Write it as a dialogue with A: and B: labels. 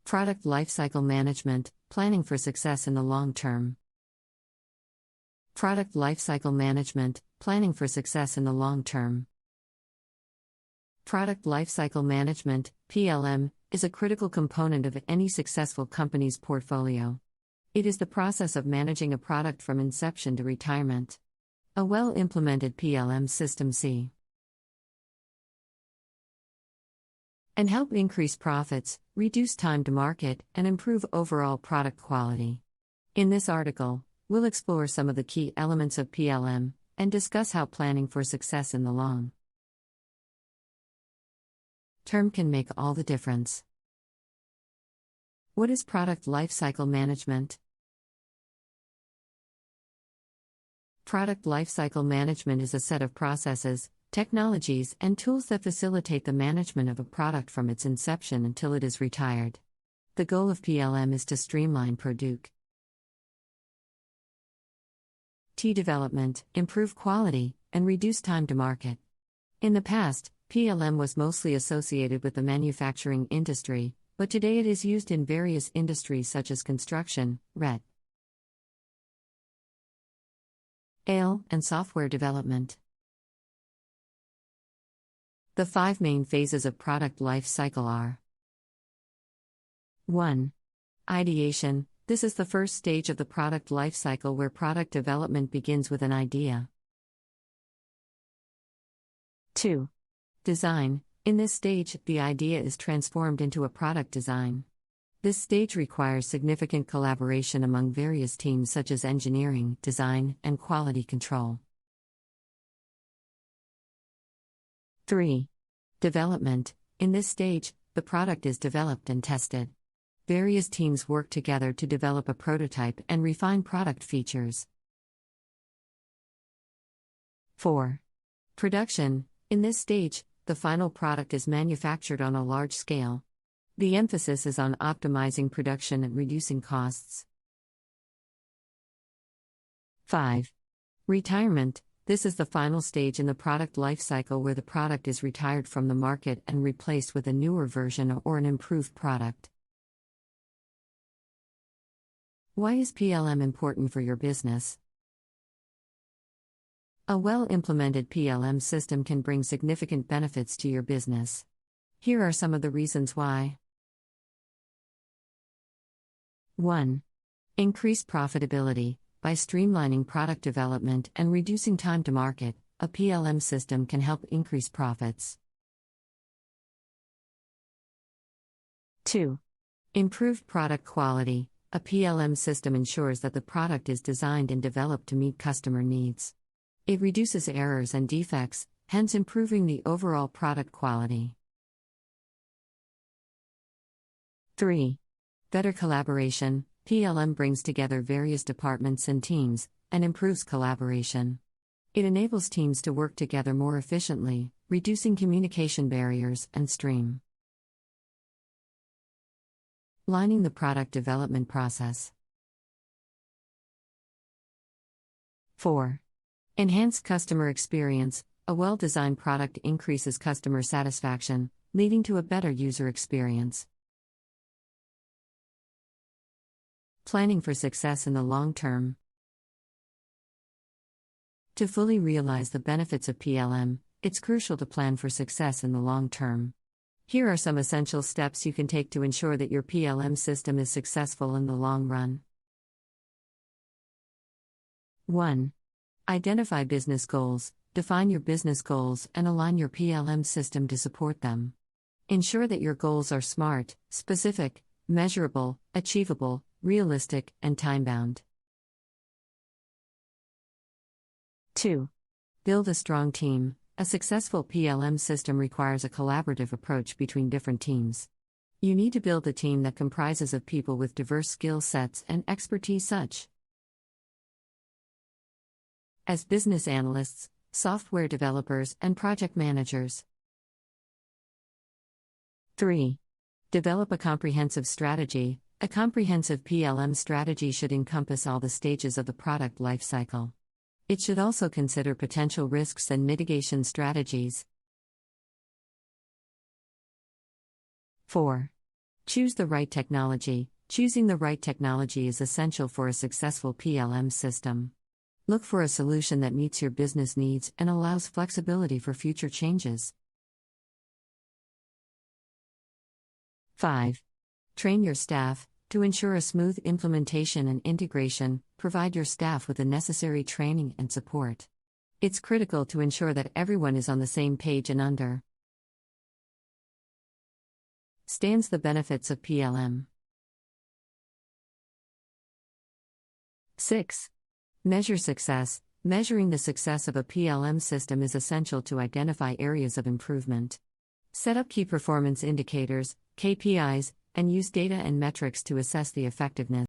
A: Product Lifecycle Management Planning for Success in the Long Term. Product Lifecycle Management Planning for Success in the Long Term. Product Lifecycle Management, PLM, is a critical component of any successful company's portfolio. It is the process of managing a product from inception to retirement. A well-implemented PLM system and help increase profits, reduce time to market, and improve overall product quality. In this article, we'll explore some of the key elements of PLM and discuss how planning for success in the long term can make all the difference. What is product lifecycle management? Product lifecycle management is a set of processes, technologies, and tools that facilitate the management of a product from its inception until it is retired. The goal of PLM is to streamline product development, improve quality, and reduce time to market. In the past, PLM was mostly associated with the manufacturing industry, but today it is used in various industries such as construction, retail, and software development. The 5 main phases of product life cycle are: 1. Ideation. This is the first stage of the product life cycle where product development begins with an idea. 2. Design. In this stage, the idea is transformed into a product design. This stage requires significant collaboration among various teams such as engineering, design, and quality control. 3. Development. In this stage, the product is developed and tested. Various teams work together to develop a prototype and refine product features. 4. Production. In this stage, the final product is manufactured on a large scale. The emphasis is on optimizing production and reducing costs. 5. Retirement. This is the final stage in the product life cycle where the product is retired from the market and replaced with a newer version or an improved product. Why is PLM important for your business? A well-implemented PLM system can bring significant benefits to your business. Here are some of the reasons why. 1. Increased profitability. By streamlining product development and reducing time to market, a PLM system can help increase profits. 2. Improved product quality. A PLM system ensures that the product is designed and developed to meet customer needs. It reduces errors and defects, hence improving the overall product quality. 3. Better collaboration. PLM brings together various departments and teams, and improves collaboration. It enables teams to work together more efficiently, reducing communication barriers and streamlining the product development process. 4. Enhanced customer experience. A well-designed product increases customer satisfaction, leading to a better user experience. Planning for success in the long term. To fully realize the benefits of PLM, it's crucial to plan for success in the long term. Here are some essential steps you can take to ensure that your PLM system is successful in the long run. 1. Identify business goals. Define your business goals and align your PLM system to support them. Ensure that your goals are SMART, specific, measurable, achievable, realistic, and time-bound. 2. Build a strong team. A successful PLM system requires a collaborative approach between different teams. You need to build a team that comprises of people with diverse skill sets and expertise such as business analysts, software developers, and project managers. 3. Develop a comprehensive strategy. A comprehensive PLM strategy should encompass all the stages of the product lifecycle. It should also consider potential risks and mitigation strategies. 4. Choose the right technology. Choosing the right technology is essential for a successful PLM system. Look for a solution that meets your business needs and allows flexibility for future changes. 5. Train your staff. To ensure a smooth implementation and integration, provide your staff with the necessary training and support. It's critical to ensure that everyone is on the same page and understands the benefits of PLM. 6. Measure success. Measuring the success of a PLM system is essential to identify areas of improvement. Set up key performance indicators, KPIs, and use data and metrics to assess the effectiveness.